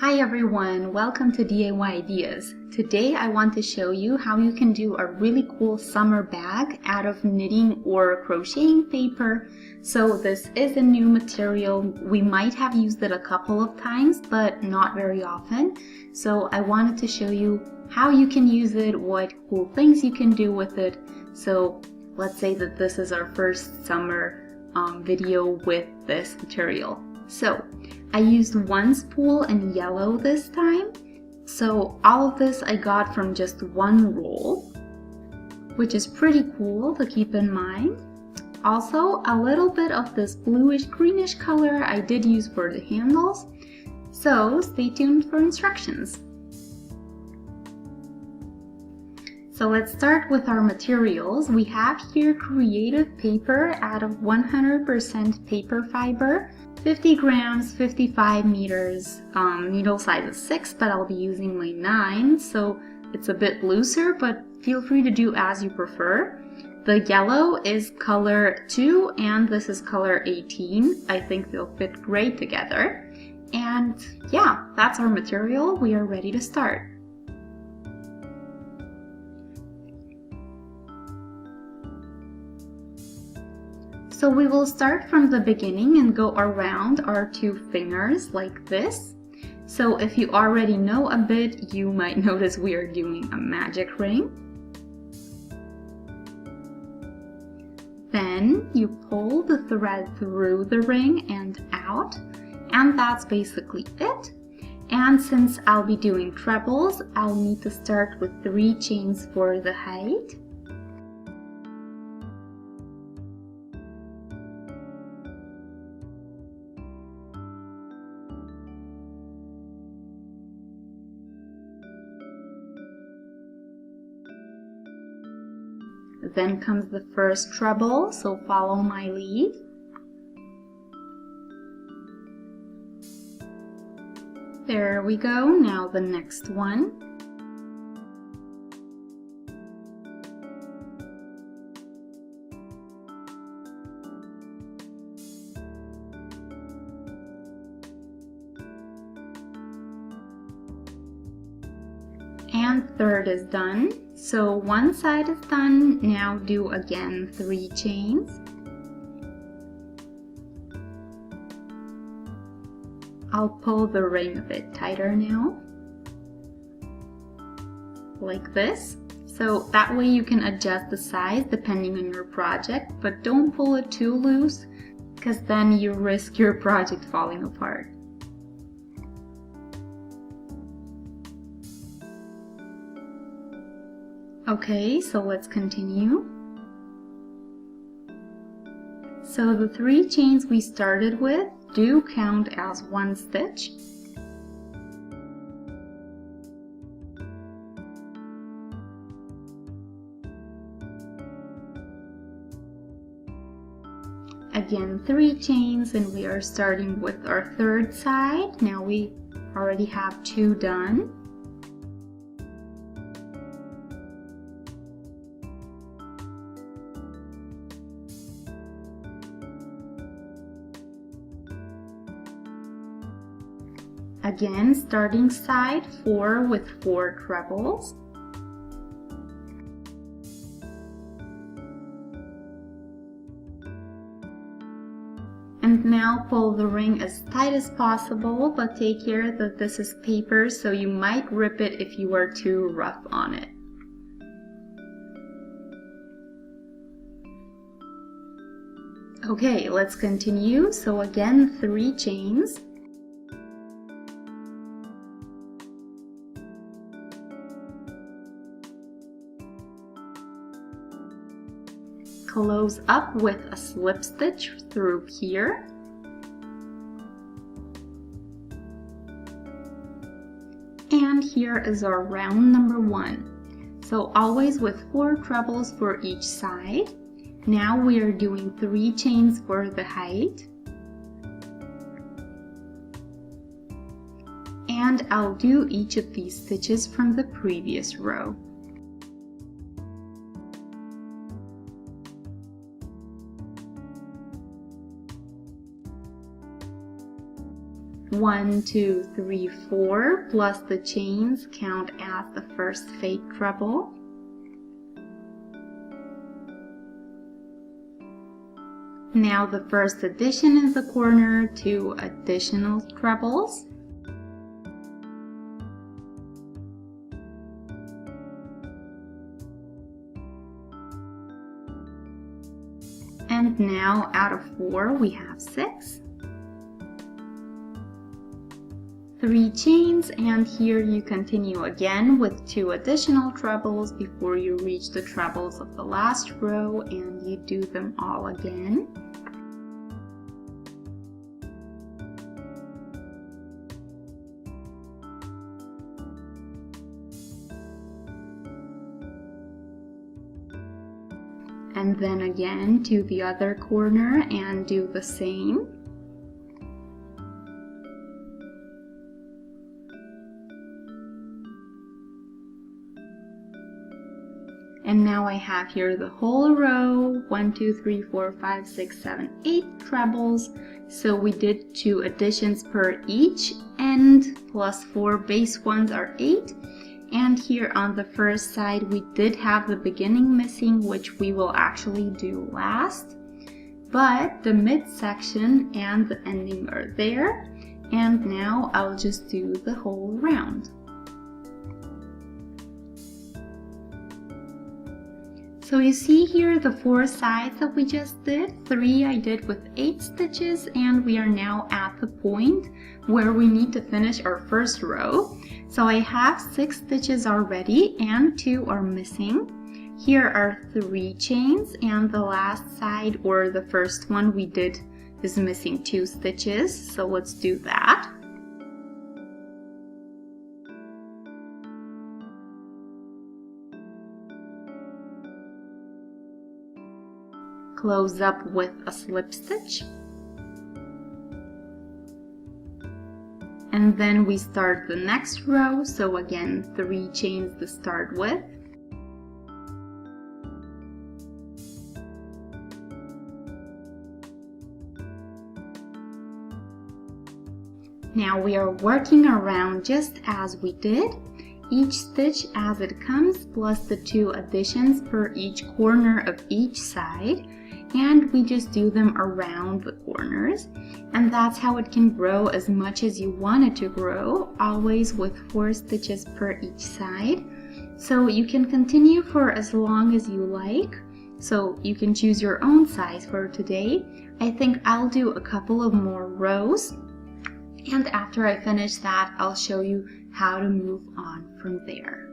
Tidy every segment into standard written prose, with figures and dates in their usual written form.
Hi everyone, welcome to DIY Ideas. Today I want to show you how you can do a really cool summer bag out of knitting or crocheting paper. So this is a new material. We might have used it a couple of times, but not very often. So I wanted to show you how you can use it, what cool things you can do with it. So let's say that this is our first summer video with this material. So I used one spool in yellow this time. So all of this I got from just one roll, which is pretty cool to keep in mind. Also, a little bit of this bluish greenish color I did use for the handles. So stay tuned for instructions. So let's start with our materials. We have here creative paper out of 100% paper fiber. 50 grams, 55 meters, needle size is 6, but I'll be using my 9, so it's a bit looser, but feel free to do as you prefer. The yellow is color 2 and this is color 18. I think they'll fit great together. And yeah, that's our material. We are ready to start. So we will start from the beginning and go around our 2 fingers like this. So if you already know a bit, you might notice we are doing a magic ring. Then you pull the thread through the ring and out, and that's basically it. And since I'll be doing trebles, I'll need to start with 3 chains for the height. Then comes the first treble, so follow my lead. There we go, now the next one. And third is done. So one side is done, now do again 3 chains. I'll pull the ring a bit tighter now, like this. So that way you can adjust the size depending on your project, but don't pull it too loose, because then you risk your project falling apart. Okay, so let's continue. So the 3 chains we started with do count as 1 stitch. Again, 3 chains, and we are starting with our third side. Now we already have 2 done. Again, starting side 4 with 4 trebles. And now pull the ring as tight as possible, but take care that this is paper, so you might rip it if you are too rough on it. Okay, let's continue. So again, 3 chains. Close up with a slip stitch through here. And here is our round number 1. So always with 4 trebles for each side. Now we are doing 3 chains for the height. And I'll do each of these stitches from the previous row. 1, 2, 3, 4 plus the chains count as the first fake treble. Now the first addition in the corner, 2 additional trebles. And now out of 4 we have 6. 3 chains, and here you continue again with 2 additional trebles before you reach the trebles of the last row, and you do them all again. And then again to the other corner and do the same. And now I have here the whole row, 1, 2, 3, 4, 5, 6, 7, 8 trebles. So we did 2 additions per each end, plus 4 base ones are 8. And here on the first side we did have the beginning missing, which we will actually do last. But the midsection and the ending are there. And now I'll just do the whole round. So you see here the 4 sides that we just did. 3 I did with 8 stitches, and we are now at the point where we need to finish our first row. So I have 6 stitches already and 2 are missing. Here are 3 chains, and the last side, or the first one we did, is missing 2 stitches. So let's do that. Close up with a slip stitch. And then we start the next row, so again 3 chains to start with. Now we are working around just as we did, each stitch as it comes, plus the 2 additions per each corner of each side. And we just do them around the corners, and that's how it can grow as much as you want it to grow, always with 4 stitches per each side. So you can continue for as long as you like, so you can choose your own size for today. I think I'll do a couple of more rows, and after I finish that I'll show you how to move on from there.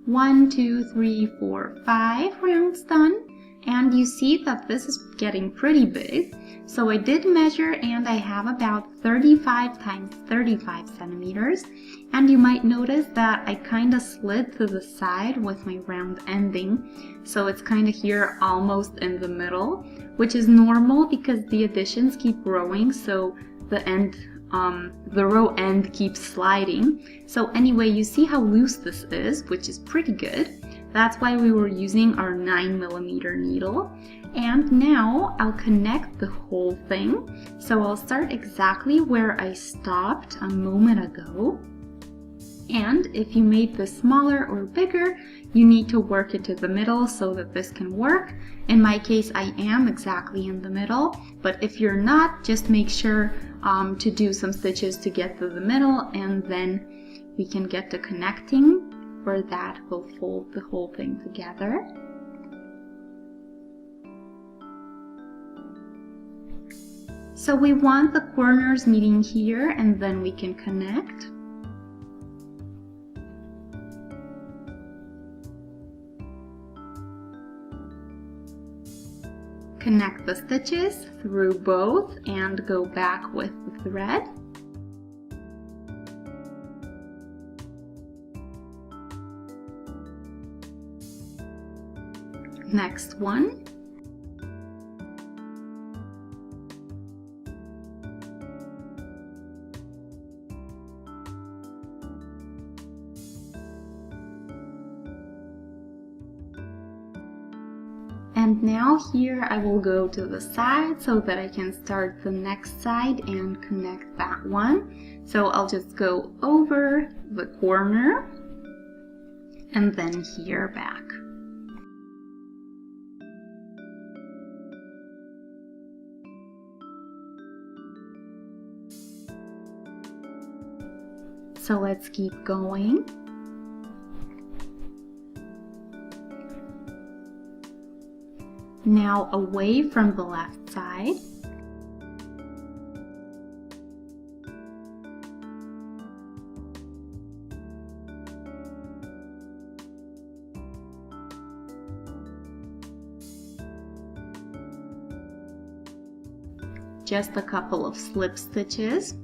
1, 2, 3, 4, 5 rounds done, and you see that this is getting pretty big. So I did measure, and I have about 35 times 35 centimeters, and you might notice that I kind of slid to the side with my round ending, so it's kind of here almost in the middle, which is normal because the additions keep growing, so the row end keeps sliding. So anyway, you see how loose this is, which is pretty good. That's why we were using our 9mm needle. And now I'll connect the whole thing. So I'll start exactly where I stopped a moment ago. And if you made this smaller or bigger, you need to work it to the middle so that this can work. In my case, I am exactly in the middle, but if you're not, just make sure to do some stitches to get to the middle, and then we can get to connecting. For that, we'll fold the whole thing together. So we want the corners meeting here, and then we can connect. Connect the stitches through both and go back with the thread. Next one. And now here I will go to the side so that I can start the next side and connect that one. So I'll just go over the corner and then here back. So let's keep going. Now away from the left side. Just a couple of slip stitches.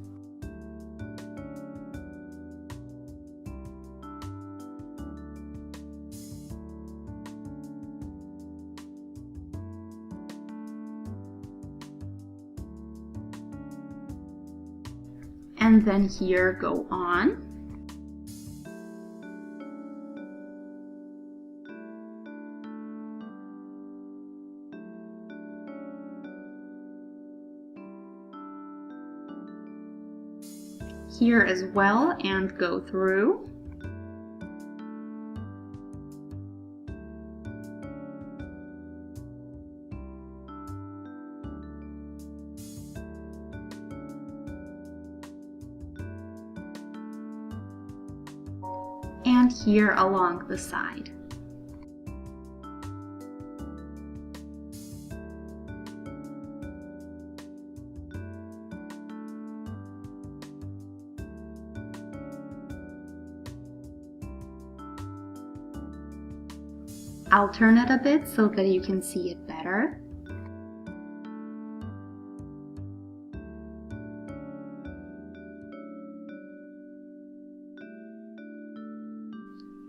And then here go on. Here as well and go through. And here along the side. I'll turn it a bit so that you can see it better.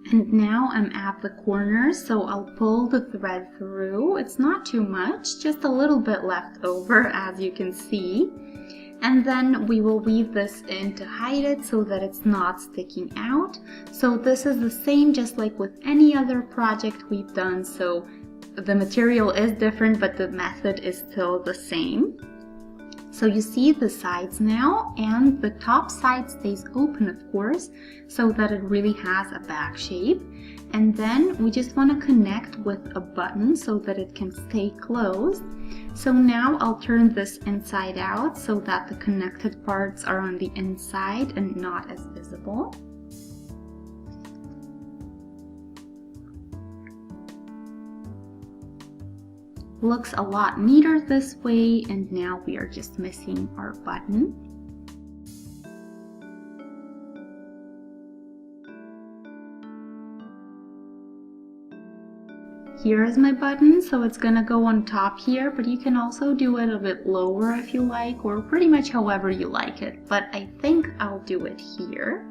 And now I'm at the corner, so I'll pull the thread through. It's not too much, just a little bit left over, as you can see. And then we will weave this in to hide it so that it's not sticking out. So this is the same just like with any other project we've done. So the material is different, but the method is still the same. So you see the sides now, and the top side stays open, of course, so that it really has a back shape. And then we just want to connect with a button so that it can stay closed. So now I'll turn this inside out so that the connected parts are on the inside and not as visible. Looks a lot neater this way, and now we are just missing our button. Here is my button, so it's gonna go on top here, but you can also do it a bit lower if you like, or pretty much however you like it, but I think I'll do it here.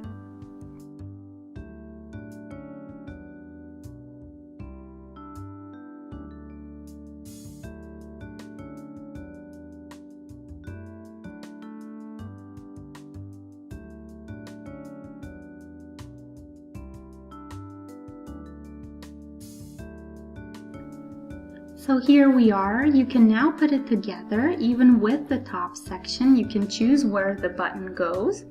So here we are. You can now put it together. Even with the top section, you can choose where the button goes.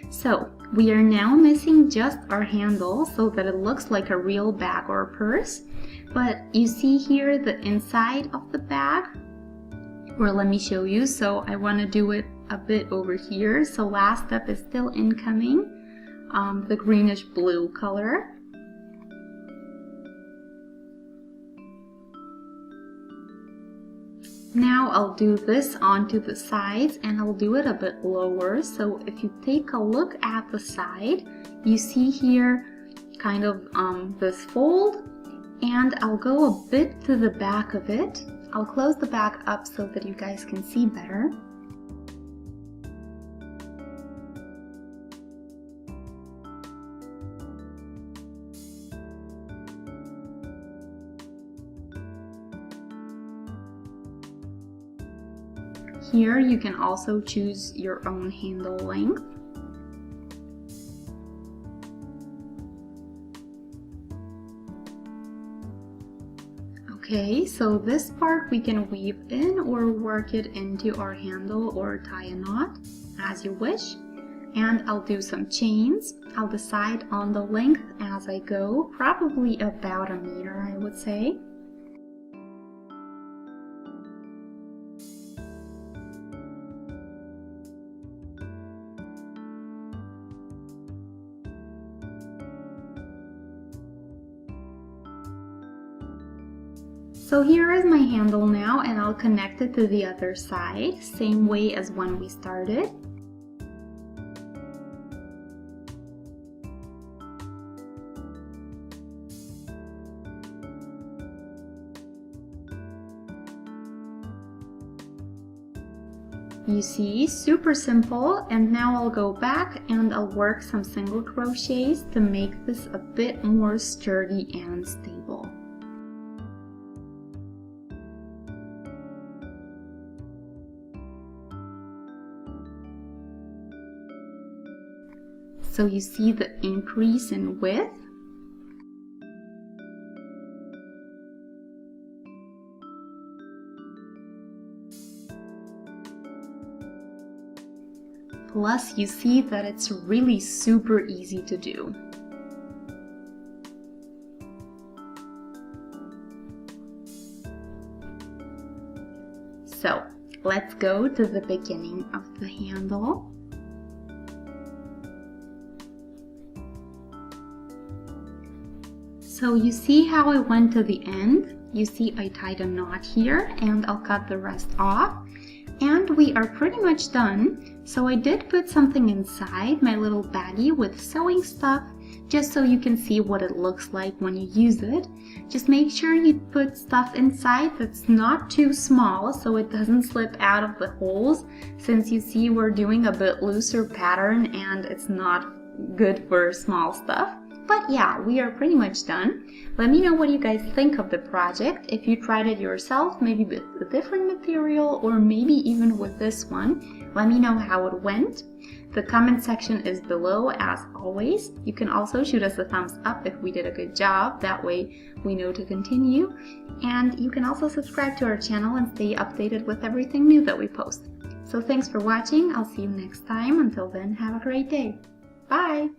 So we are now missing just our handle so that it looks like a real bag or purse. But you see here the inside of the bag, or let me show you. So I want to do it a bit over here. So last step is still incoming, the greenish blue color. Now I'll do this onto the sides, and I'll do it a bit lower. So if you take a look at the side, you see here kind of this fold, and I'll go a bit to the back of it. I'll close the back up so that you guys can see better. Here you can also choose your own handle length. Okay, so this part we can weave in or work it into our handle or tie a knot as you wish. And I'll do some chains. I'll decide on the length as I go, probably about 1 meter, I would say. So here is my handle now, and I'll connect it to the other side, same way as when we started. You see, super simple, and now I'll go back and I'll work some single crochets to make this a bit more sturdy and stable. So you see the increase in width. Plus, you see that it's really super easy to do. So, let's go to the beginning of the handle. So you see how I went to the end? You see I tied a knot here, and I'll cut the rest off. And we are pretty much done. So I did put something inside my little baggie with sewing stuff, just so you can see what it looks like when you use it. Just make sure you put stuff inside that's not too small so it doesn't slip out of the holes, since you see we're doing a bit looser pattern and it's not good for small stuff. But yeah, we are pretty much done. Let me know what you guys think of the project. If you tried it yourself, maybe with a different material or maybe even with this one, let me know how it went. The comment section is below as always. You can also shoot us a thumbs up if we did a good job. That way we know to continue. And you can also subscribe to our channel and stay updated with everything new that we post. So thanks for watching. I'll see you next time. Until then, have a great day. Bye!